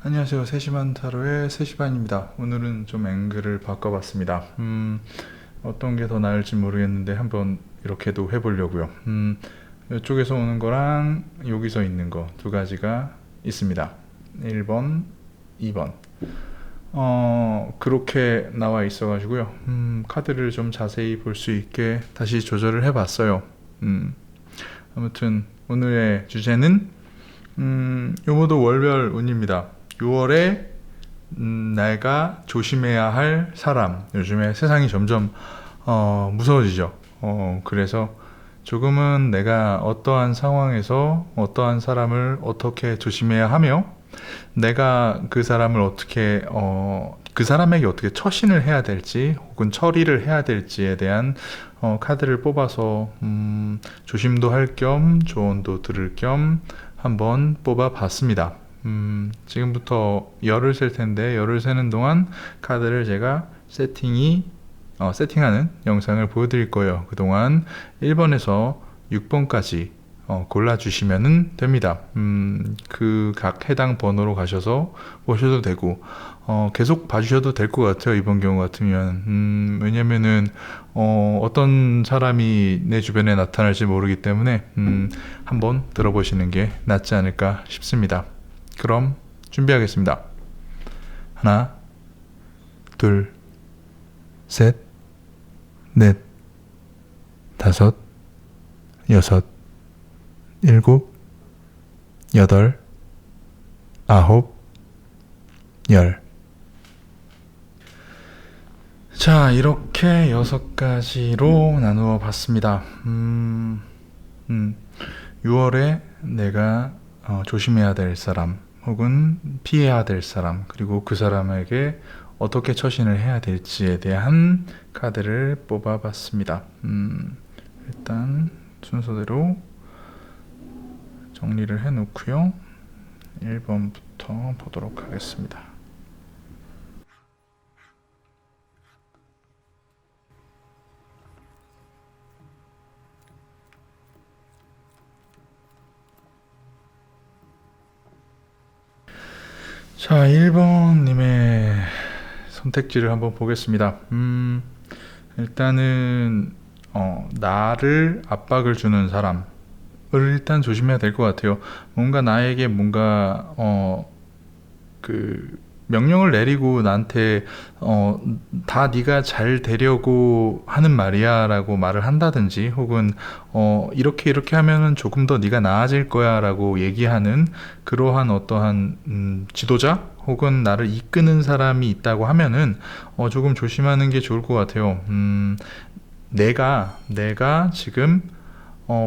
안녕하세요. 세시반 타로의 세시반입니다. 오늘은 좀 앵글을 바꿔봤습니다. 어떤 게 더 나을지 모르겠는데 한번 이렇게도 해보려고요. 이쪽에서 오는 거랑 여기서 있는 거 두 가지가 있습니다. 1번, 2번. 그렇게 나와 있어가지고요. 카드를 좀 자세히 볼 수 있게 다시 조절을 해봤어요. 아무튼 오늘의 주제는 요모도 월별 운입니다. 6월에 내가 조심해야 할 사람. 요즘에 세상이 점점 무서워지죠. 그래서 조금은 내가 어떠한 상황에서 어떠한 사람을 어떻게 조심해야 하며 내가 그 사람을 어떻게 그 사람에게 어떻게 처신을 해야 될지 혹은 처리를 해야 될지에 대한 카드를 뽑아서 조심도 할 겸 조언도 들을 겸 한번 뽑아 봤습니다. 지금부터 열을 셀 텐데 열을 세는 동안 카드를 제가 세팅하는 영상을 보여드릴 거예요. 그동안 1번에서 6번까지 골라주시면 됩니다. 그 각 해당 번호로 가셔서 보셔도 되고 계속 봐주셔도 될 것 같아요. 이번 경우 같으면 왜냐면은 어떤 사람이 내 주변에 나타날지 모르기 때문에 한번 들어보시는 게 낫지 않을까 싶습니다. 그럼 준비하겠습니다. 하나, 둘, 셋, 넷, 다섯, 여섯, 일곱, 여덟, 아홉, 열. 자, 이렇게 6가지로 나누어 봤습니다. 6월에 내가 조심해야 될 사람 혹은 피해야 될 사람, 그리고 그 사람에게 어떻게 처신을 해야 될지에 대한 카드를 뽑아봤습니다. 일단 순서대로 정리를 해 놓고요. 1번부터 보도록 하겠습니다. 자, 1번님의 선택지를 한번 보겠습니다. 일단은 나를 압박을 주는 사람을 일단 조심해야 될 것 같아요. 뭔가 나에게 뭔가 그 명령을 내리고 나한테 다 네가 잘 되려고 하는 말이야 라고 말을 한다든지 혹은 이렇게 하면은 조금 더 네가 나아질 거야 라고 얘기하는 그러한 어떠한 지도자 혹은 나를 이끄는 사람이 있다고 하면은 조금 조심하는 게 좋을 것 같아요. 내가 지금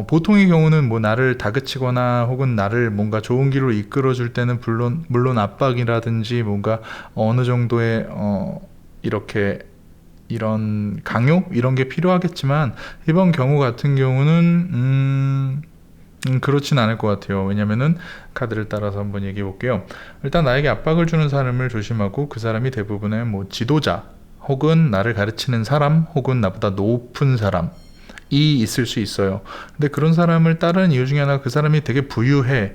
보통의 경우는 뭐 나를 다그치거나 혹은 나를 뭔가 좋은 길로 이끌어 줄 때는 물론 압박이라든지 뭔가 어느 정도의 이렇게 이런 강요 이런 게 필요하겠지만 이번 경우 같은 경우는 그렇진 않을 것 같아요. 왜냐면은 카드를 따라서 한번 얘기해 볼게요. 일단 나에게 압박을 주는 사람을 조심하고 그 사람이 대부분의 뭐 지도자 혹은 나를 가르치는 사람 혹은 나보다 높은 사람 이 있을 수 있어요. 근데 그런 사람을 따르는 이유 중에 하나, 그 사람이 되게 부유해.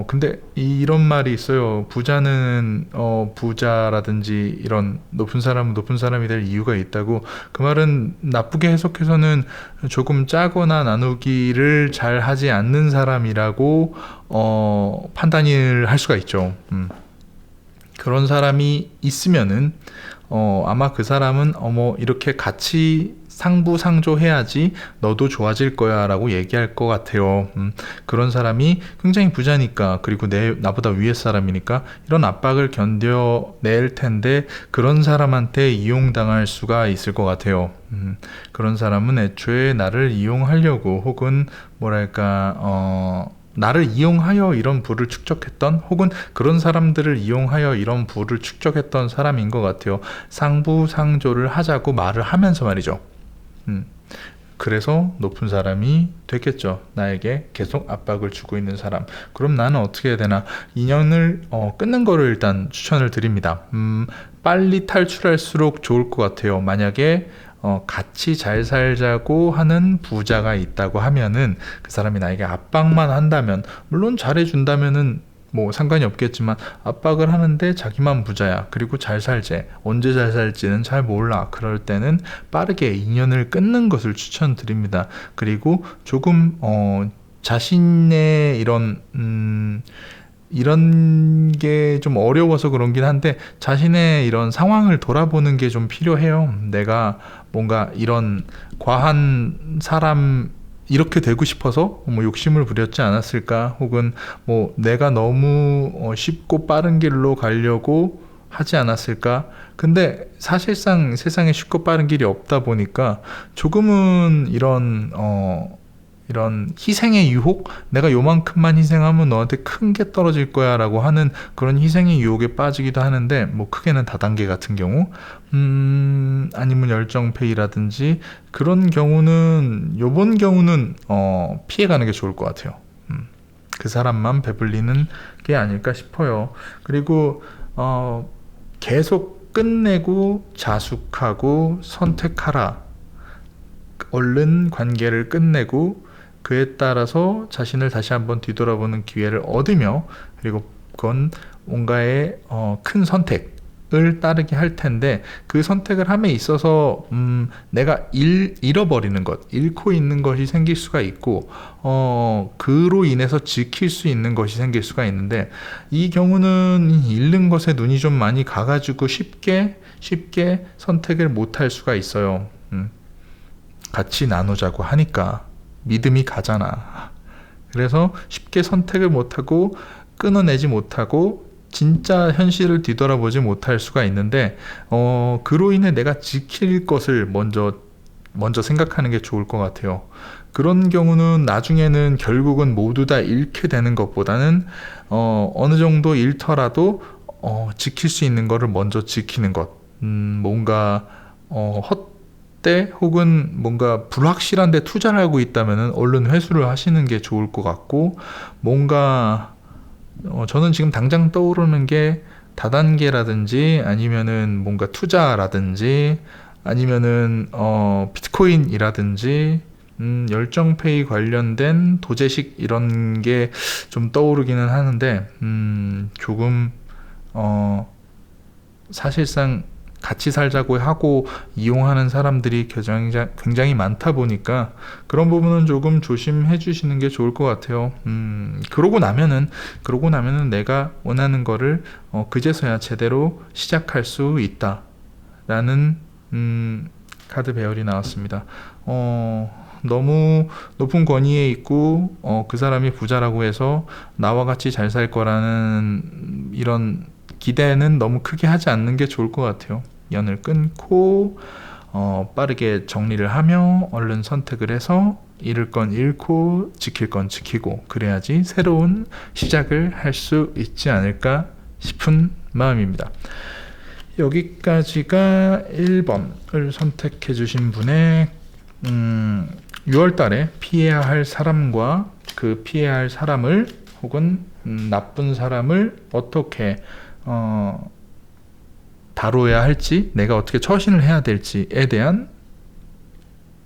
근데 이런 말이 있어요. 부자는 부자라든지 이런 높은 사람은 높은 사람이 될 이유가 있다고. 그 말은 나쁘게 해석해서는 조금 짜거나 나누기를 잘 하지 않는 사람이라고 판단을 할 수가 있죠. 그런 사람이 있으면은 아마 그 사람은 이렇게 같이 상부상조해야지 너도 좋아질 거야 라고 얘기할 것 같아요. 그런 사람이 굉장히 부자니까, 그리고 나보다 위에 사람이니까 이런 압박을 견뎌낼 텐데 그런 사람한테 이용당할 수가 있을 것 같아요. 그런 사람은 애초에 나를 이용하려고 혹은 뭐랄까 나를 이용하여 이런 부를 축적했던 혹은 그런 사람들을 이용하여 이런 부를 축적했던 사람인 것 같아요. 상부상조를 하자고 말을 하면서 말이죠. 그래서 높은 사람이 됐겠죠. 나에게 계속 압박을 주고 있는 사람. 그럼 나는 어떻게 해야 되나? 인연을 끊는 거를 일단 추천을 드립니다. 빨리 탈출할수록 좋을 것 같아요. 만약에 같이 잘 살자고 하는 부자가 있다고 하면은 그 사람이 나에게 압박만 한다면, 물론 잘해준다면은 뭐 상관이 없겠지만 압박을 하는데 자기만 부자야. 그리고 잘 살지. 언제 잘 살지는 잘 몰라. 그럴 때는 빠르게 인연을 끊는 것을 추천드립니다. 그리고 조금 자신의 이런 게 좀 어려워서 그런긴 한데 자신의 이런 상황을 돌아보는 게 좀 필요해요. 내가 뭔가 이런 과한 사람 이렇게 되고 싶어서 뭐 욕심을 부렸지 않았을까? 혹은 뭐 내가 너무 쉽고 빠른 길로 가려고 하지 않았을까? 근데 사실상 세상에 쉽고 빠른 길이 없다 보니까 조금은 이런 희생의 유혹? 내가 요만큼만 희생하면 너한테 큰 게 떨어질 거야 라고 하는 그런 희생의 유혹에 빠지기도 하는데, 뭐 크게는 다단계 같은 경우, 아니면 열정페이라든지 그런 경우는, 요번 경우는 피해가는 게 좋을 것 같아요. 그 사람만 배불리는 게 아닐까 싶어요. 그리고 계속 끝내고 자숙하고 선택하라. 얼른 관계를 끝내고 그에 따라서 자신을 다시 한번 뒤돌아보는 기회를 얻으며, 그리고 그건 뭔가의 큰 선택을 따르게 할 텐데, 그 선택을 함에 있어서 내가 잃어버리는 것, 잃고 있는 것이 생길 수가 있고, 그로 인해서 지킬 수 있는 것이 생길 수가 있는데, 이 경우는 잃는 것에 눈이 좀 많이 가가지고 쉽게 선택을 못 할 수가 있어요. 같이 나누자고 하니까 믿음이 가잖아. 그래서 쉽게 선택을 못하고 끊어내지 못하고 진짜 현실을 뒤돌아보지 못할 수가 있는데, 그로 인해 내가 지킬 것을 먼저 생각하는 게 좋을 것 같아요. 그런 경우는 나중에는 결국은 모두 다 잃게 되는 것보다는 어느 정도 잃더라도 지킬 수 있는 거를 먼저 지키는 것. 뭔가 헛돼 혹은 뭔가 불확실한 데 투자를 하고 있다면 얼른 회수를 하시는 게 좋을 것 같고, 뭔가 저는 지금 당장 떠오르는 게 다단계라든지 아니면은 뭔가 투자라든지 아니면은 비트코인이라든지 열정페이 관련된 도제식 이런 게 좀 떠오르기는 하는데, 조금 사실상 같이 살자고 하고 이용하는 사람들이 굉장히 많다 보니까 그런 부분은 조금 조심해 주시는 게 좋을 것 같아요. 그러고 나면은 내가 원하는 거를 그제서야 제대로 시작할 수 있다 라는 카드 배열이 나왔습니다. 너무 높은 권위에 있고 그 사람이 부자라고 해서 나와 같이 잘 살 거라는 이런 기대는 너무 크게 하지 않는 게 좋을 것 같아요. 연을 끊고 빠르게 정리를 하며 얼른 선택을 해서 잃을 건 잃고 지킬 건 지키고, 그래야지 새로운 시작을 할 수 있지 않을까 싶은 마음입니다. 여기까지가 1번을 선택해 주신 분의 6월 달에 피해야 할 사람과 그 피해야 할 사람을 혹은 나쁜 사람을 어떻게 다뤄야 할지, 내가 어떻게 처신을 해야 될지에 대한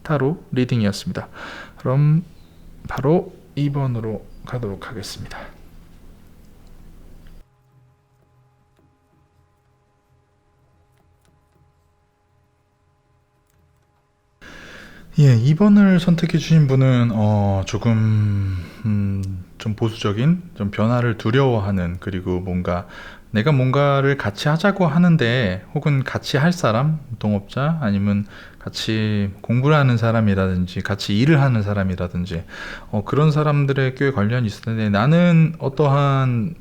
타로 리딩이었습니다. 그럼 바로 2번으로 가도록 하겠습니다. 예, 2번을 선택해 주신 분은 조금 좀 보수적인, 좀 변화를 두려워하는, 그리고 내가 뭔가를 같이 하자고 하는데 혹은 같이 할 사람, 동업자 아니면 같이 공부를 하는 사람이라든지 같이 일을 하는 사람이라든지 그런 사람들의 꽤 관련이 있을 텐데, 나는 어떠한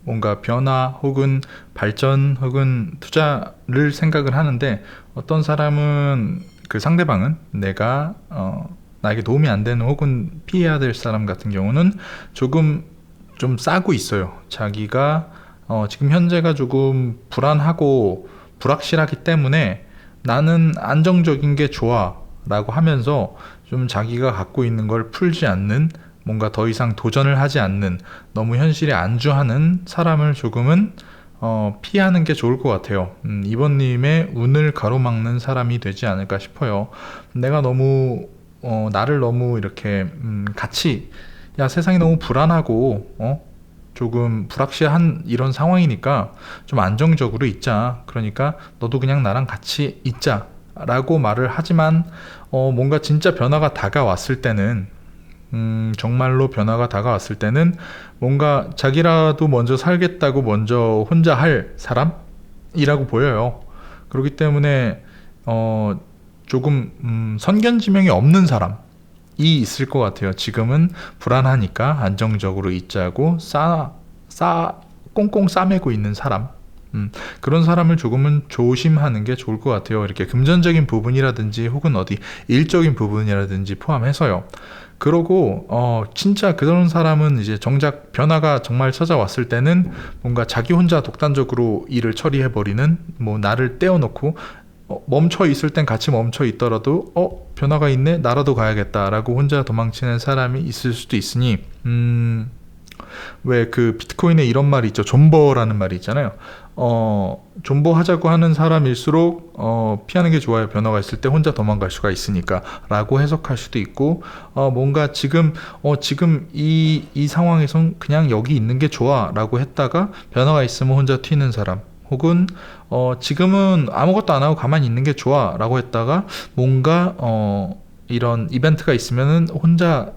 뭔가 변화 혹은 발전 혹은 투자를 생각을 하는데, 어떤 사람은 그 상대방은 내가 나에게 도움이 안 되는 혹은 피해야 될 사람 같은 경우는 조금 좀 싸고 있어요. 자기가 지금 현재가 조금 불안하고 불확실하기 때문에 나는 안정적인 게 좋아 라고 하면서 좀 자기가 갖고 있는 걸 풀지 않는, 뭔가 더 이상 도전을 하지 않는, 너무 현실에 안주하는 사람을 조금은 피하는 게 좋을 것 같아요. 이번님의 운을 가로막는 사람이 되지 않을까 싶어요. 내가 너무 나를 너무 이렇게 같이, 야 세상이 너무 불안하고 조금 불확실한 이런 상황이니까 좀 안정적으로 있자. 그러니까 너도 그냥 나랑 같이 있자. 라고 말을 하지만, 뭔가 진짜 변화가 다가왔을 때는, 정말로 변화가 다가왔을 때는 뭔가 자기라도 먼저 살겠다고 먼저 혼자 할 사람이라고 보여요. 그렇기 때문에, 조금, 선견지명이 없는 사람이 있을 것 같아요. 지금은 불안하니까 안정적으로 있자고 꽁꽁 싸매고 있는 사람. 그런 사람을 조금은 조심하는 게 좋을 것 같아요. 이렇게 금전적인 부분이라든지 혹은 어디 일적인 부분이라든지 포함해서요. 그러고 진짜 그런 사람은 이제 정작 변화가 정말 찾아왔을 때는 뭔가 자기 혼자 독단적으로 일을 처리해버리는, 뭐 나를 떼어놓고 멈춰 있을 땐 같이 멈춰 있더라도 변화가 있네, 나라도 가야겠다라고 혼자 도망치는 사람이 있을 수도 있으니, 왜 그 비트코인에 이런 말이 있죠. 존버라는 말이 있잖아요. 존버 하자고 하는 사람일수록 피하는 게 좋아요. 변화가 있을 때 혼자 도망갈 수가 있으니까 라고 해석할 수도 있고, 뭔가 지금 이 상황에선 그냥 여기 있는 게 좋아 라고 했다가 변화가 있으면 혼자 튀는 사람, 혹은 지금은 아무것도 안 하고 가만히 있는 게 좋아 라고 했다가 뭔가 이런 이벤트가 있으면은 혼자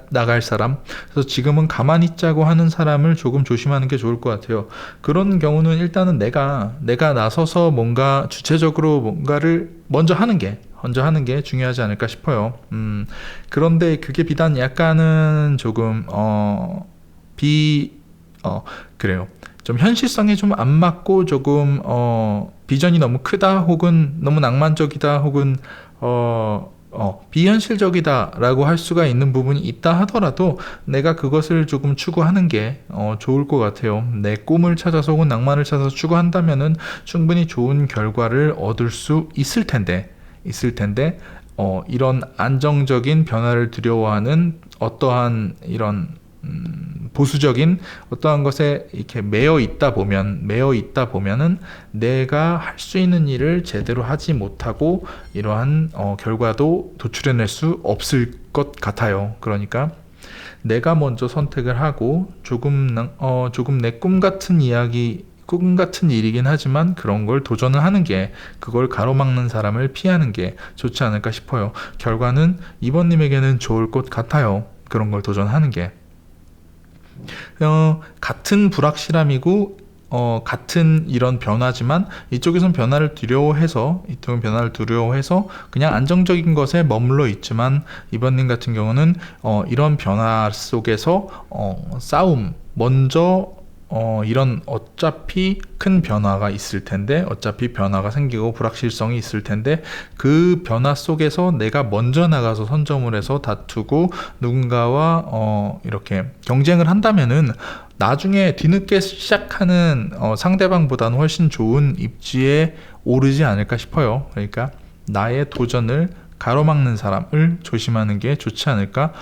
나갈 사람. 그래서 지금은 가만히 있자고 하는 사람을 조금 조심하는 게 좋을 것 같아요. 그런 경우는 일단은 내가 나서서 뭔가 주체적으로 뭔가를 먼저 하는 게 중요하지 않을까 싶어요. 그런데 그게 비단 약간은 조금 그래요. 좀 현실성에 좀 안 맞고 조금 비전이 너무 크다, 혹은 너무 낭만적이다, 혹은 비현실적이다라고 할 수가 있는 부분이 있다 하더라도 내가 그것을 조금 추구하는 게 좋을 것 같아요. 내 꿈을 찾아서 혹은 낭만을 찾아서 추구한다면은 충분히 좋은 결과를 얻을 수 있을 텐데 이런 안정적인 변화를 두려워하는 어떠한 이런 보수적인 어떠한 것에 이렇게 매여 있다 보면은 내가 할 수 있는 일을 제대로 하지 못하고 이러한 결과도 도출해낼 수 없을 것 같아요. 그러니까 내가 먼저 선택을 하고 조금 내 꿈 같은 일이긴 하지만 그런 걸 도전을 하는 게, 그걸 가로막는 사람을 피하는 게 좋지 않을까 싶어요. 결과는 이번님에게는 좋을 것 같아요. 그런 걸 도전하는 게. 같은 불확실함이고 같은 이런 변화지만 이쪽은 변화를 두려워해서 그냥 안정적인 것에 머물러 있지만, 이번님 같은 경우는 이런 변화 속에서 싸움 먼저, 이런 어차피 큰 변화가 있을 텐데, 어차피 변화가 생기고 불확실성이 있을 텐데, 그 변화 속에서 내가 먼저 나가서 선점을 해서 다투고 누군가와 이렇게 경쟁을 한다면은 나중에 뒤늦게 시작하는 상대방보다는 훨씬 좋은 입지에 오르지 않을까 싶어요. 그러니까 나의 도전을 가로막는 사람을 조심하는 게 좋지 않을까.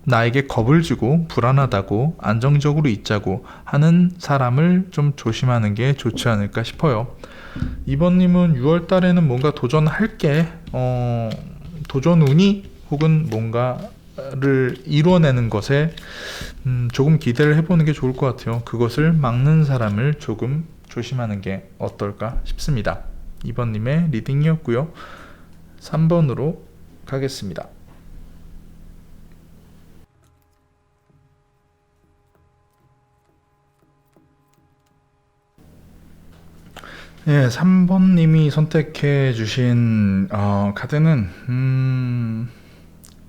나에게 겁을 주고 불안하다고 안정적으로 있자고 하는 사람을 좀 조심하는 게 좋지 않을까 싶어요. 이번님은 6월 달에는 뭔가 도전할 게, 도전 운이 혹은 뭔가를 이루어내는 것에 조금 기대를 해보는 게 좋을 것 같아요. 그것을 막는 사람을 조금 조심하는 게 어떨까 싶습니다. 이번님의 리딩이었고요. 3번으로 가겠습니다. 예, 3번님이 선택해 주신 카드는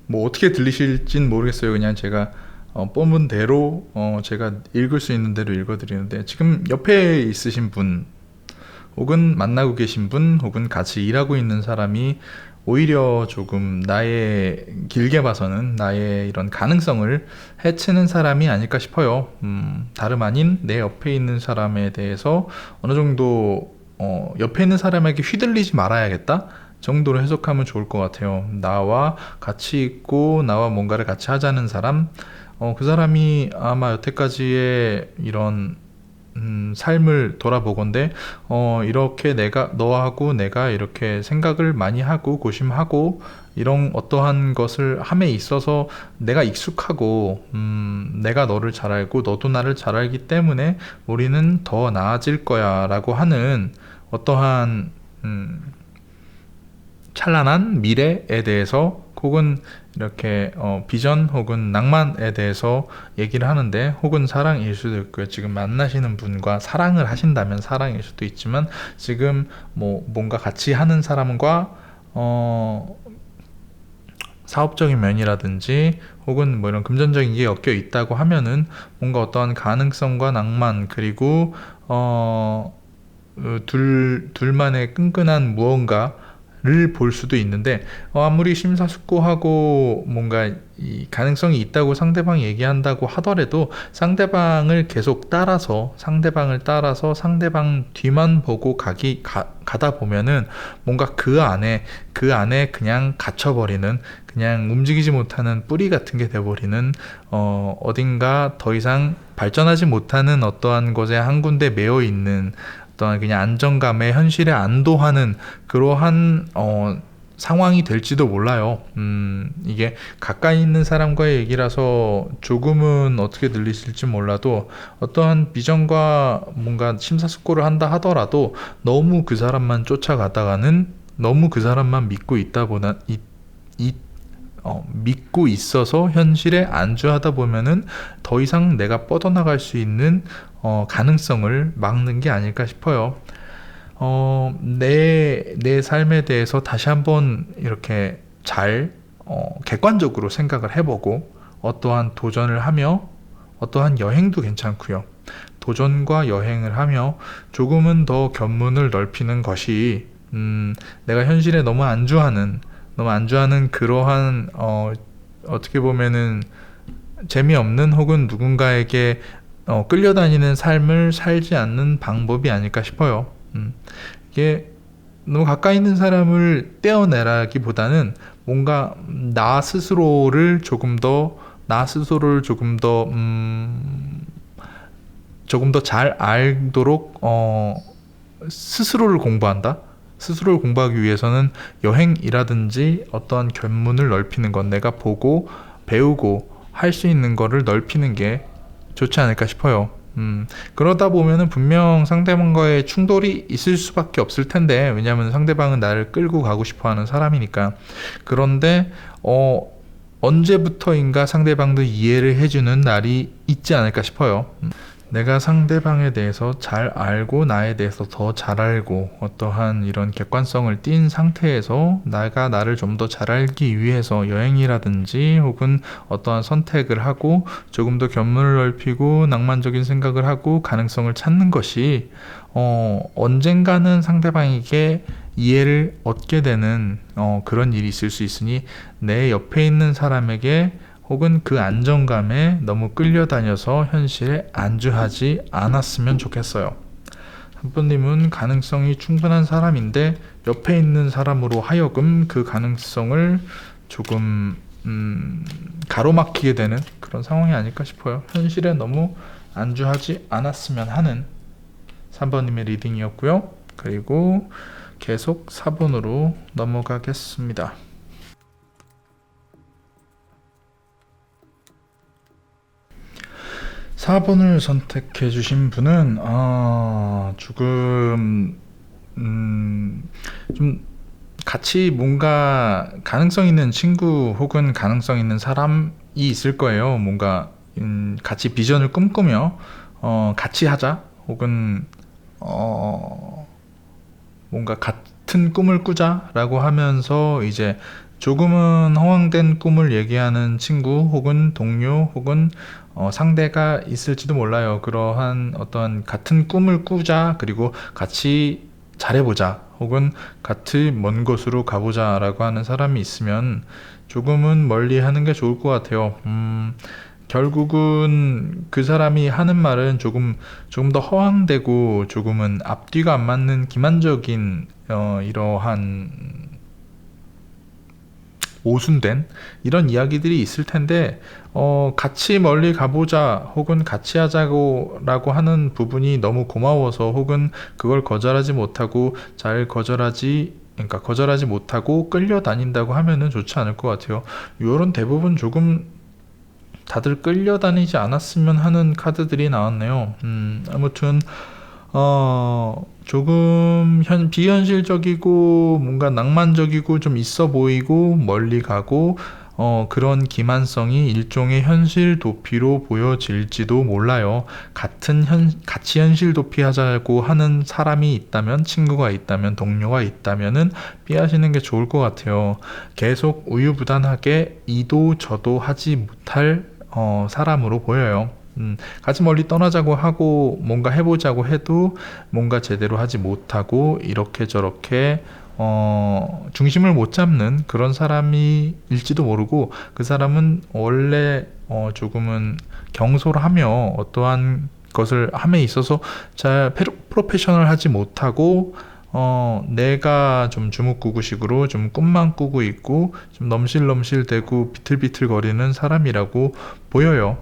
뭐 어떻게 들리실진 모르겠어요. 그냥 제가 뽑은 대로 제가 읽을 수 있는 대로 읽어드리는데, 지금 옆에 있으신 분 혹은 만나고 계신 분 혹은 같이 일하고 있는 사람이 오히려 조금 길게 봐서는 나의 이런 가능성을 해치는 사람이 아닐까 싶어요. 다름 아닌 내 옆에 있는 사람에 대해서 어느 정도 옆에 있는 사람에게 휘둘리지 말아야겠다 정도로 해석하면 좋을 것 같아요. 나와 같이 있고 나와 뭔가를 같이 하자는 사람, 그 사람이 아마 여태까지의 이런 삶을 돌아보건대 이렇게 너하고 내가 이렇게 생각을 많이 하고 고심하고 이런 어떠한 것을 함에 있어서 내가 익숙하고 내가 너를 잘 알고 너도 나를 잘 알기 때문에 우리는 더 나아질 거야 라고 하는 어떠한 찬란한 미래에 대해서 혹은 이렇게 비전 혹은 낭만에 대해서 얘기를 하는데, 혹은 사랑일 수도 있고요. 지금 만나시는 분과 사랑을 하신다면 사랑일 수도 있지만, 지금 뭔가 같이 하는 사람과 사업적인 면이라든지 혹은 이런 금전적인 게 엮여 있다고 하면은 뭔가 어떠한 가능성과 낭만, 그리고 둘만의 끈끈한 무언가를 볼 수도 있는데, 아무리 심사숙고하고 뭔가 이 가능성이 있다고 상대방이 얘기한다고 하더라도 상대방을 따라서 상대방 뒤만 보고 가다 보면은 뭔가 그 안에 그냥 갇혀버리는, 그냥 움직이지 못하는 뿌리 같은 게 돼버리는, 어딘가 더 이상 발전하지 못하는 어떠한 것에 한 군데 매여 있는 어떠한 그냥 안정감에 현실에 안도하는 그러한 상황이 될지도 몰라요. 이게 가까이 있는 사람과의 얘기라서 조금은 어떻게 들리실지 몰라도, 어떠한 비전과 뭔가 심사숙고를 한다 하더라도 너무 그 사람만 쫓아가다가는, 너무 그 사람만 믿고 믿고 있어서 현실에 안주하다 보면은 더 이상 내가 뻗어나갈 수 있는 가능성을 막는 게 아닐까 싶어요. 내 삶에 대해서 다시 한번 이렇게 잘 객관적으로 생각을 해보고, 어떠한 도전을 하며, 어떠한 여행도 괜찮고요. 도전과 여행을 하며 조금은 더 견문을 넓히는 것이, 내가 현실에 너무 안주하는 그러한 어떻게 보면은 재미없는 혹은 누군가에게 끌려다니는 삶을 살지 않는 방법이 아닐까 싶어요. 이게 너무 가까이 있는 사람을 떼어내라기보다는 뭔가 나 스스로를 조금 더 잘 알도록 스스로를 공부하기 위해서는 여행이라든지 어떠한 견문을 넓히는 것, 내가 보고 배우고 할 수 있는 거를 넓히는 게 좋지 않을까 싶어요. 그러다 보면은 분명 상대방과의 충돌이 있을 수밖에 없을 텐데, 왜냐하면 상대방은 나를 끌고 가고 싶어 하는 사람이니까. 그런데 언제부터인가 상대방도 이해를 해주는 날이 있지 않을까 싶어요. 내가 상대방에 대해서 잘 알고 나에 대해서 더 잘 알고 어떠한 이런 객관성을 띈 상태에서 내가 나를 좀 더 잘 알기 위해서 여행이라든지 혹은 어떠한 선택을 하고 조금 더 견문을 넓히고 낭만적인 생각을 하고 가능성을 찾는 것이 언젠가는 상대방에게 이해를 얻게 되는 그런 일이 있을 수 있으니, 내 옆에 있는 사람에게 혹은 그 안정감에 너무 끌려다녀서 현실에 안주하지 않았으면 좋겠어요. 한번님은 가능성이 충분한 사람인데 옆에 있는 사람으로 하여금 그 가능성을 조금 가로막히게 되는 그런 상황이 아닐까 싶어요. 현실에 너무 안주하지 않았으면 하는 3번님의 리딩이었고요. 그리고 계속 4번으로 넘어가겠습니다. 4번을 선택해 주신 분은 조금 좀 같이 뭔가 가능성 있는 친구 혹은 가능성 있는 사람이 있을 거예요. 뭔가 같이 비전을 꿈꾸며 같이 하자, 혹은 뭔가 같은 꿈을 꾸자라고 하면서 이제 조금은 허황된 꿈을 얘기하는 친구 혹은 동료 혹은 상대가 있을지도 몰라요. 그러한 어떤 같은 꿈을 꾸자, 그리고 같이 잘해보자, 혹은 같이 먼 곳으로 가보자 라고 하는 사람이 있으면 조금은 멀리 하는 게 좋을 것 같아요. 결국은 그 사람이 하는 말은 조금 더 허황되고 조금은 앞뒤가 안 맞는 기만적인 이러한 오순된 이런 이야기들이 있을 텐데 같이 멀리 가보자 혹은 같이 하자고 라고 하는 부분이 너무 고마워서 혹은 그걸 거절하지 못하고 그러니까 거절하지 못하고 끌려다닌다고 하면은 좋지 않을 것 같아요. 요런 대부분 조금 다들 끌려다니지 않았으면 하는 카드들이 나왔네요. 아무튼 조금 비현실적이고 뭔가 낭만적이고 좀 있어 보이고 멀리 가고 그런 기만성이 일종의 현실 도피로 보여질지도 몰라요. 같이 현실 도피 하자고 하는 사람이 있다면, 친구가 있다면, 동료가 있다면은 피하시는 게 좋을 것 같아요. 계속 우유부단하게 이도 저도 하지 못할 사람으로 보여요. 같이 멀리 떠나자고 하고 뭔가 해보자고 해도 뭔가 제대로 하지 못하고 이렇게 저렇게 중심을 못 잡는 그런 사람일지도 모르고 그 사람은 원래 조금은 경솔하며 어떠한 것을 함에 있어서 잘 프로페셔널 하지 못하고 내가 좀 주묵구구식으로 좀 꿈만 꾸고 있고 좀 넘실넘실대고 비틀비틀거리는 사람이라고 보여요.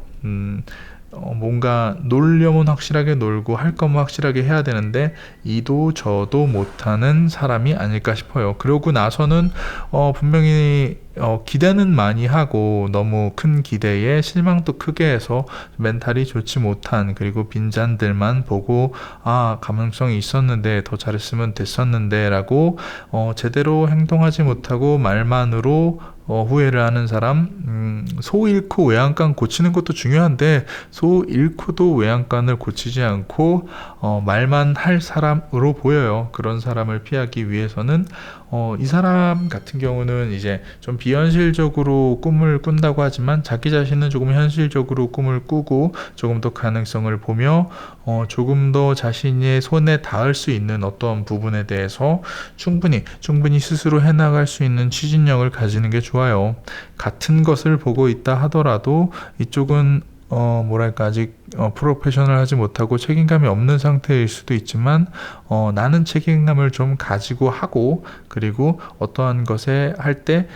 뭔가 놀려면 확실하게 놀고 할 거면 확실하게 해야 되는데 이도 저도 못하는 사람이 아닐까 싶어요. 그러고 나서는 분명히 기대는 많이 하고 너무 큰 기대에 실망도 크게 해서 멘탈이 좋지 못한 그리고 빈잔들만 보고 가능성이 있었는데 더 잘했으면 됐었는데 라고 제대로 행동하지 못하고 말만으로 후회를 하는 사람. 소 잃고 외양간 고치는 것도 중요한데 소 잃고도 외양간을 고치지 않고 말만 할 사람으로 보여요. 그런 사람을 피하기 위해서는 이 사람 같은 경우는 이제 좀 비현실적으로 꿈을 꾼다고 하지만 자기 자신은 조금 현실적으로 꿈을 꾸고 조금 더 가능성을 보며 조금 더 자신의 손에 닿을 수 있는 어떤 부분에 대해서 충분히 스스로 해나갈 수 있는 추진력을 가지는 게 좋아요. 같은 것을 보고 있다 하더라도 이쪽은 뭐랄까 아직 프로페셔널 하지 못하고 책임감이 없는 상태일 수도 있지만 나는 책임감을 좀 가지고 하고 그리고 어떠한 것에 할 때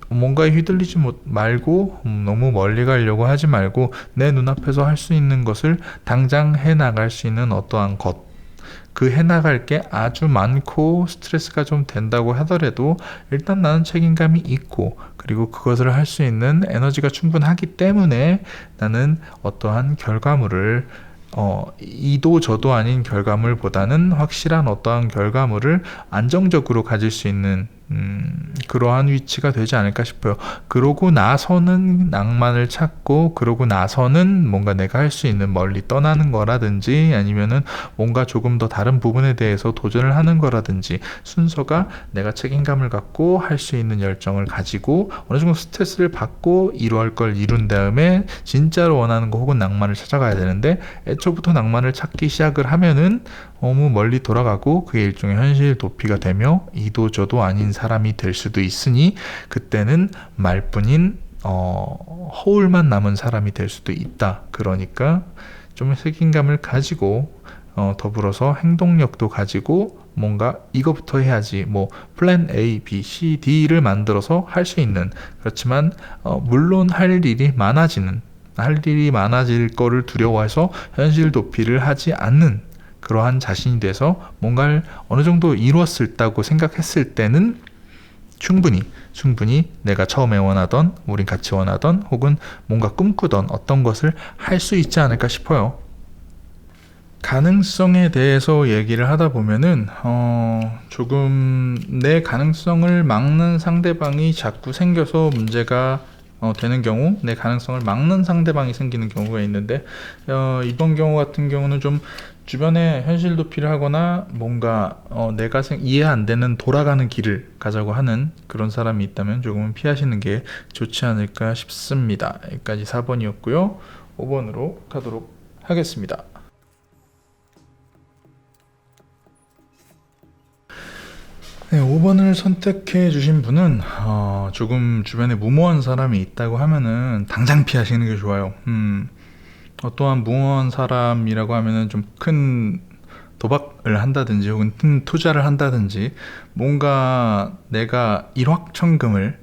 뭔가에 휘둘리지 말고 너무 멀리 가려고 하지 말고 내 눈앞에서 할 수 있는 것을 당장 해 나갈 수 있는 어떠한 것 그 해나갈 게 아주 많고 스트레스가 좀 된다고 하더라도 일단 나는 책임감이 있고 그리고 그것을 할 수 있는 에너지가 충분하기 때문에 나는 어떠한 결과물을 이도 저도 아닌 결과물보다는 확실한 어떠한 결과물을 안정적으로 가질 수 있는 그러한 위치가 되지 않을까 싶어요. 그러고 나서는 낭만을 찾고 그러고 나서는 뭔가 내가 할 수 있는 멀리 떠나는 거라든지 아니면은 뭔가 조금 더 다른 부분에 대해서 도전을 하는 거라든지 순서가 내가 책임감을 갖고 할 수 있는 열정을 가지고 어느 정도 스트레스를 받고 이루어할 걸 이룬 다음에 진짜로 원하는 거 혹은 낭만을 찾아가야 되는데 애초부터 낭만을 찾기 시작을 하면은 너무 멀리 돌아가고 그게 일종의 현실 도피가 되며 이도 저도 아닌 사람이 될 수도 있으니 그때는 말뿐인 허울만 남은 사람이 될 수도 있다. 그러니까 좀 책임감을 가지고 더불어서 행동력도 가지고 뭔가 이거부터 해야지 뭐 플랜 A, B, C, D를 만들어서 할 수 있는 그렇지만 물론 할 일이 많아질 거를 두려워해서 현실 도피를 하지 않는 그러한 자신이 돼서 뭔가를 어느 정도 이루었다고 생각했을 때는 충분히 내가 처음에 원하던 우린 같이 원하던 혹은 뭔가 꿈꾸던 어떤 것을 할 수 있지 않을까 싶어요. 가능성에 대해서 얘기를 하다 보면은 조금 내 가능성을 막는 상대방이 자꾸 생겨서 문제가 되는 경우 내 가능성을 막는 상대방이 생기는 경우가 있는데 이번 경우 같은 경우는 좀 주변에 현실 도피를 하거나 뭔가 내가 이해 안 되는 돌아가는 길을 가자고 하는 그런 사람이 있다면 조금은 피하시는 게 좋지 않을까 싶습니다. 여기까지 4번이었고요. 5번으로 가도록 하겠습니다. 네, 5번을 선택해 주신 분은 조금 주변에 무모한 사람이 있다고 하면은 당장 피하시는 게 좋아요. 어떠한 무모한 사람이라고 하면은 좀 큰 도박을 한다든지 혹은 큰 투자를 한다든지 뭔가 내가 일확천금을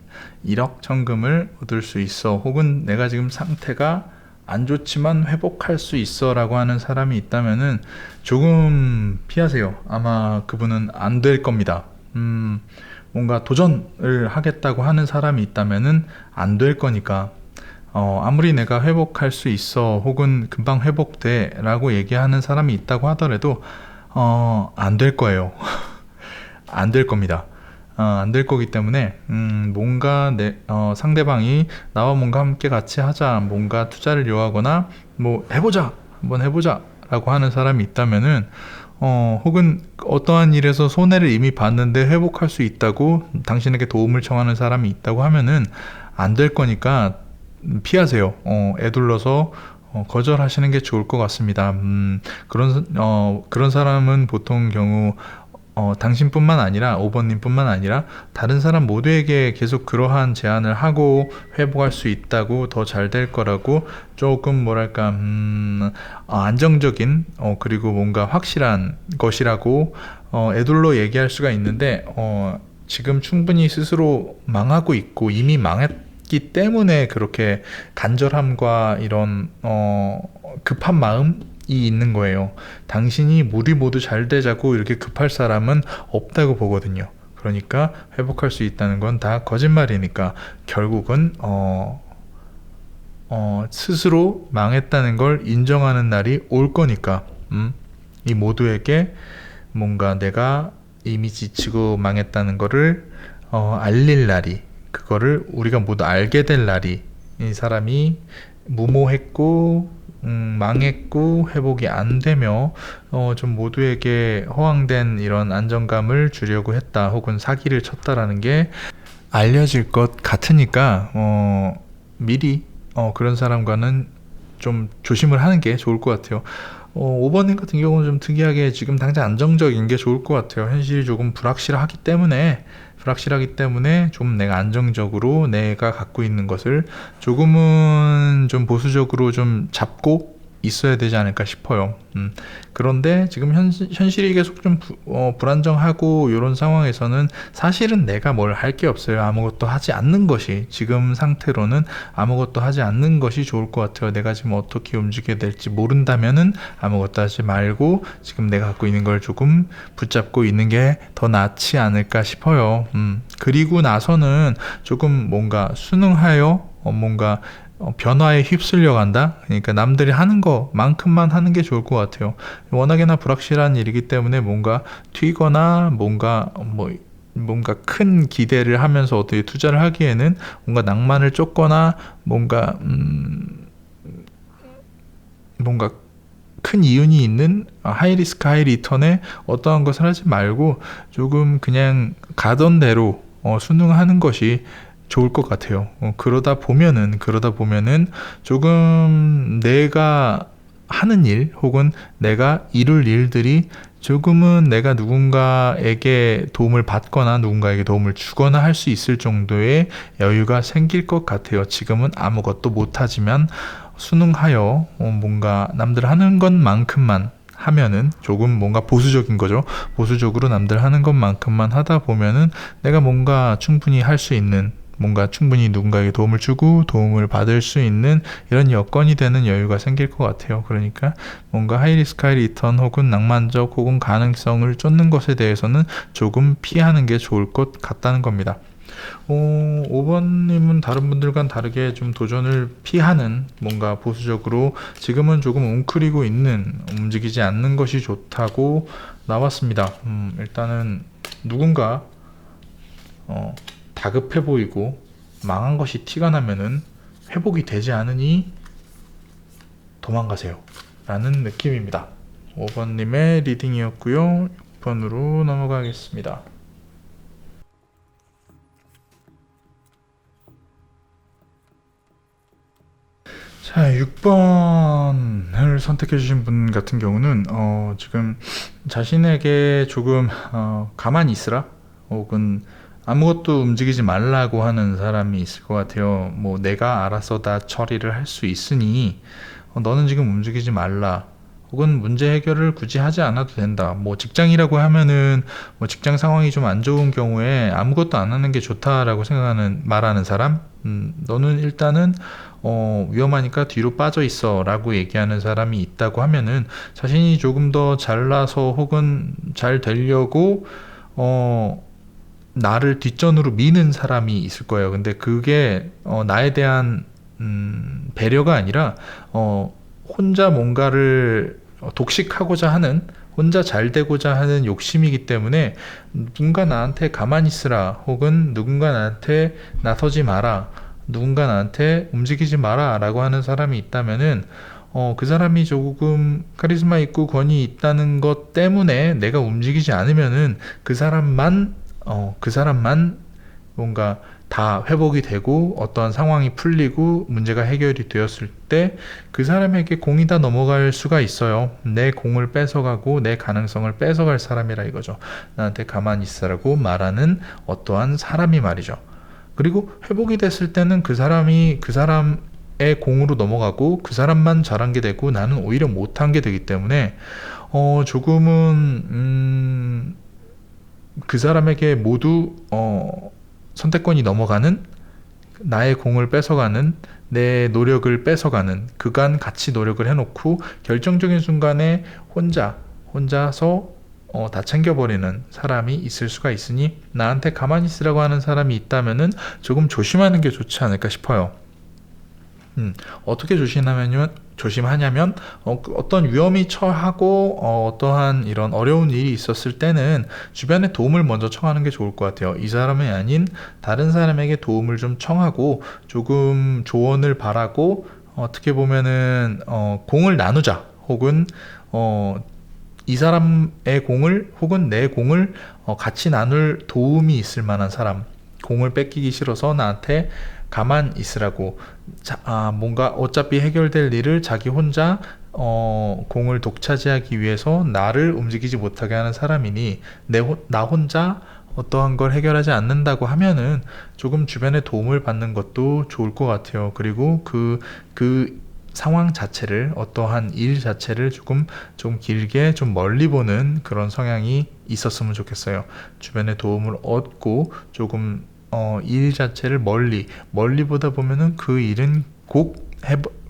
일확천금을 얻을 수 있어, 혹은 내가 지금 상태가 안 좋지만 회복할 수 있어 라고 하는 사람이 있다면은 조금 피하세요. 아마 그분은 안 될 겁니다. 뭔가 도전을 하겠다고 하는 사람이 있다면은 안 될 거니까, 아무리 내가 회복할 수 있어 혹은 금방 회복돼 라고 얘기하는 사람이 있다고 하더라도 안 될 거예요. 안 될 겁니다. 안 될 거기 때문에 뭔가 상대방이 나와 뭔가 함께 같이 하자, 뭔가 투자를 요하거나 뭐 해보자, 한번 해보자 라고 하는 사람이 있다면은, 혹은 어떠한 일에서 손해를 이미 봤는데 회복할 수 있다고 당신에게 도움을 청하는 사람이 있다고 하면은 안 될 거니까 피하세요. 애둘러서 거절하시는 게 좋을 것 같습니다. 그런 사람은 보통 경우 당신뿐만 아니라 5번님뿐만 아니라 다른 사람 모두에게 계속 그러한 제안을 하고 회복할 수 있다고, 더 잘 될 거라고, 조금 뭐랄까 안정적인 그리고 뭔가 확실한 것이라고 애둘러 얘기할 수가 있는데, 지금 충분히 스스로 망하고 있고 이미 망했기 때문에 그렇게 간절함과 이런 급한 마음이 있는 거예요. 당신이 우리 모두 잘 되자고 이렇게 급할 사람은 없다고 보거든요. 그러니까 회복할 수 있다는 건 다 거짓말이니까 결국은 스스로 망했다는 걸 인정하는 날이 올 거니까, 이 모두에게 뭔가 내가 이미 지치고 망했다는 거를 알릴 날이, 그거를 우리가 모두 알게 될 날이, 이 사람이 무모했고 망했고 회복이 안 되며 좀 모두에게 허황된 이런 안정감을 주려고 했다, 혹은 사기를 쳤다라는 게 알려질 것 같으니까 미리 그런 사람과는 좀 조심을 하는 게 좋을 것 같아요. 5번님 같은 경우는 좀 특이하게 지금 당장 안정적인 게 좋을 것 같아요. 현실이 조금 불확실하기 때문에 좀 내가 안정적으로 내가 갖고 있는 것을 조금은 좀 보수적으로 좀 잡고 있어야 되지 않을까 싶어요. 그런데 지금 현실이 계속 좀 불안정하고 이런 상황에서는 사실은 내가 뭘 할 게 없어요. 아무것도 하지 않는 것이, 지금 상태로는 아무것도 하지 않는 것이 좋을 것 같아요. 내가 지금 어떻게 움직여야 될지 모른다면은 아무것도 하지 말고 지금 내가 갖고 있는 걸 조금 붙잡고 있는 게 더 낫지 않을까 싶어요. 그리고 나서는 조금 뭔가 순응하여 뭔가 변화에 휩쓸려 간다. 그러니까 남들이 하는 것만큼만 하는 게 좋을 것 같아요. 워낙에나 불확실한 일이기 때문에 뭔가 튀거나 뭔가 큰 기대를 하면서 어떻게 투자를 하기에는 뭔가 낭만을 쫓거나 뭔가 큰 이윤이 있는 하이리스크 하이리턴에 어떠한 것을 하지 말고 조금 그냥 가던 대로 순응하는 것이 좋을 것 같아요. 그러다 보면은 조금 내가 하는 일 혹은 내가 이룰 일들이 조금은 내가 누군가에게 도움을 받거나 누군가에게 도움을 주거나 할 수 있을 정도의 여유가 생길 것 같아요. 지금은 아무것도 못하지만 순응하여 뭔가 남들 하는 것만큼만 하면은, 조금 뭔가 보수적인 거죠. 보수적으로 남들 하는 것만큼만 하다 보면은 내가 뭔가 충분히 할 수 있는, 뭔가 충분히 누군가에게 도움을 주고 도움을 받을 수 있는 이런 여건이 되는 여유가 생길 것 같아요. 그러니까 뭔가 하이리스크 하이리턴 혹은 낭만적 혹은 가능성을 쫓는 것에 대해서는 조금 피하는 게 좋을 것 같다는 겁니다. 5번님은 다른 분들과는 다르게 좀 도전을 피하는, 뭔가 보수적으로 지금은 조금 웅크리고 있는, 움직이지 않는 것이 좋다고 나왔습니다. 일단은 누군가 다급해 보이고 망한 것이 티가 나면은 회복이 되지 않으니 도망가세요 라는 느낌입니다. 5번님의 리딩이었고요. 6번으로 넘어가겠습니다. 자, 6번을 선택해 주신 분 같은 경우는 지금 자신에게 조금 가만히 있으라 혹은 아무것도 움직이지 말라고 하는 사람이 있을 것 같아요. 뭐 내가 알아서 다 처리를 할 수 있으니 너는 지금 움직이지 말라, 혹은 문제 해결을 굳이 하지 않아도 된다. 뭐 직장이라고 하면은 뭐 직장 상황이 좀 안 좋은 경우에 아무것도 안 하는 게 좋다라고 말하는 사람, 너는 일단은 위험하니까 뒤로 빠져 있어 라고 얘기하는 사람이 있다고 하면은 자신이 조금 더 잘나서 혹은 잘 되려고 나를 뒷전으로 미는 사람이 있을 거예요. 근데 그게 나에 대한 배려가 아니라 혼자 뭔가를 독식하고자 하는, 혼자 잘 되고자 하는 욕심이기 때문에 누군가 나한테 가만히 있으라, 혹은 누군가 나한테 나서지 마라, 누군가 나한테 움직이지 마라 라고 하는 사람이 있다면은 그 사람이 조금 카리스마 있고 권위 있다는 것 때문에 내가 움직이지 않으면은 그 사람만 뭔가 다 회복이 되고 어떠한 상황이 풀리고 문제가 해결이 되었을 때 그 사람에게 공이 다 넘어갈 수가 있어요. 내 공을 뺏어가고 내 가능성을 뺏어갈 사람이라 이거죠. 나한테 가만히 있으라고 말하는 어떠한 사람이 말이죠. 그리고 회복이 됐을 때는 그 사람의 공으로 넘어가고 그 사람만 잘한 게 되고 나는 오히려 못한 게 되기 때문에 조금은 그 사람에게 모두 선택권이 넘어가는, 나의 공을 뺏어가는, 내 노력을 뺏어가는, 그간 같이 노력을 해놓고 결정적인 순간에 혼자서 다 챙겨버리는 사람이 있을 수가 있으니 나한테 가만히 있으라고 하는 사람이 있다면은 조금 조심하는 게 좋지 않을까 싶어요. 어떻게 조심하냐면 어떤 위험이 처하고 어떠한 이런 어려운 일이 있었을 때는 주변에 도움을 먼저 청하는 게 좋을 것 같아요. 이 사람이 아닌 다른 사람에게 도움을 좀 청하고 조금 조언을 바라고 어떻게 보면은 공을 나누자, 혹은 이 사람의 공을 혹은 내 공을 같이 나눌 도움이 있을 만한 사람, 공을 뺏기기 싫어서 나한테 가만 있으라고, 뭔가 어차피 해결될 일을 자기 혼자 공을 독차지하기 위해서 나를 움직이지 못하게 하는 사람이니 나 혼자 어떠한 걸 해결하지 않는다고 하면은 조금 주변의 도움을 받는 것도 좋을 것 같아요. 그리고 그 상황 자체를, 어떠한 일 자체를 좀 길게 좀 멀리 보는 그런 성향이 있었으면 좋겠어요. 주변의 도움을 얻고 조금 일 자체를 멀리 보다 보면은 그 일은 곧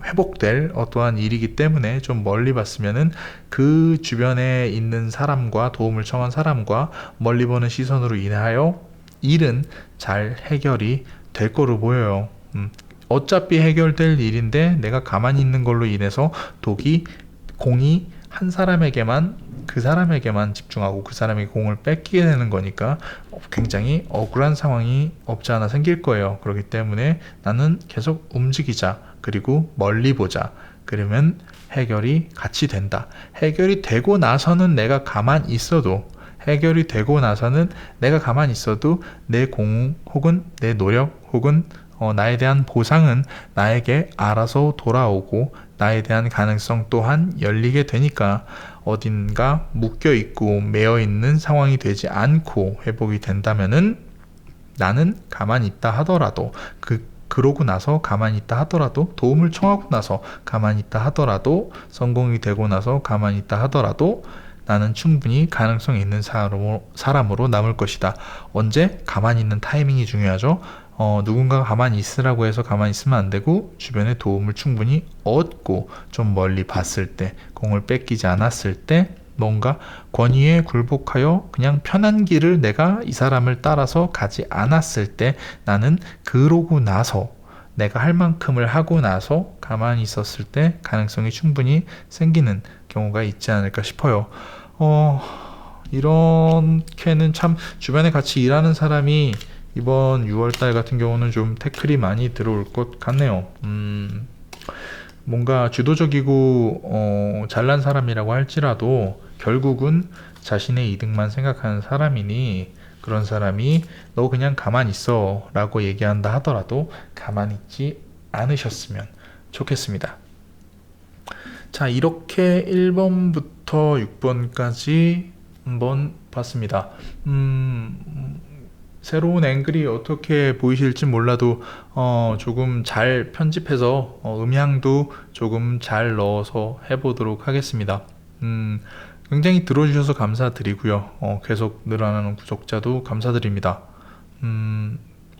회복될 어떠한 일이기 때문에 좀 멀리 봤으면은 그 주변에 있는 사람과, 도움을 청한 사람과 멀리 보는 시선으로 인하여 일은 잘 해결이 될 거로 보여요. 어차피 해결될 일인데 내가 가만히 있는 걸로 인해서 공이 한 사람에게만, 그 사람에게만 집중하고 그 사람의 공을 뺏기게 되는 거니까 굉장히 억울한 상황이 없지 않아 생길 거예요. 그렇기 때문에 나는 계속 움직이자, 그리고 멀리 보자. 그러면 해결이 같이 된다. 해결이 되고 나서는 내가 가만히 있어도 내 공 혹은 내 노력 혹은 나에 대한 보상은 나에게 알아서 돌아오고 나에 대한 가능성 또한 열리게 되니까 어딘가 묶여있고 매여있는 상황이 되지 않고 회복이 된다면은 나는 가만히 있다 하더라도, 그러고 나서 가만히 있다 하더라도, 도움을 청하고 나서 가만히 있다 하더라도, 성공이 되고 나서 가만히 있다 하더라도 나는 충분히 가능성이 있는 사람으로 남을 것이다. 언제? 가만히 있는 타이밍이 중요하죠. 누군가가 가만히 있으라고 해서 가만히 있으면 안 되고, 주변에 도움을 충분히 얻고 좀 멀리 봤을 때, 공을 뺏기지 않았을 때, 뭔가 권위에 굴복하여 그냥 편한 길을 내가 이 사람을 따라서 가지 않았을 때, 나는 그러고 나서 내가 할 만큼을 하고 나서 가만히 있었을 때 가능성이 충분히 생기는 경우가 있지 않을까 싶어요. 이렇게는 참 주변에 같이 일하는 사람이 이번 6월달 같은 경우는 좀 태클이 많이 들어올 것 같네요. 뭔가 주도적이고 잘난 사람이라고 할지라도 결국은 자신의 이득만 생각하는 사람이니, 그런 사람이 너 그냥 가만히 있어 라고 얘기한다 하더라도 가만히 있지 않으셨으면 좋겠습니다. 자, 이렇게 1번부터 6번까지 한번 봤습니다. 새로운 앵글이 어떻게 보이실지 몰라도 조금 잘 편집해서 음향도 조금 잘 넣어서 해보도록 하겠습니다. 굉장히 들어주셔서 감사드리고요. 계속 늘어나는 구독자도 감사드립니다.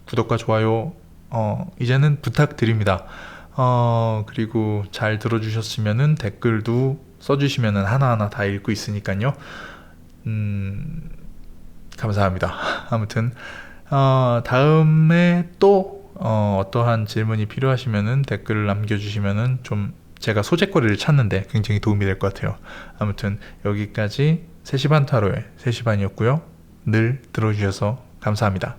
구독과 좋아요, 이제는 부탁드립니다. 그리고 잘 들어주셨으면은 댓글도 써주시면은 하나하나 다 읽고 있으니까요. 감사합니다. 아무튼, 다음에 또, 어떠한 질문이 필요하시면은 댓글을 남겨주시면은 좀 제가 소재거리를 찾는데 굉장히 도움이 될 것 같아요. 아무튼 여기까지 3시 반 타로의 3시 반이었고요. 늘 들어주셔서 감사합니다.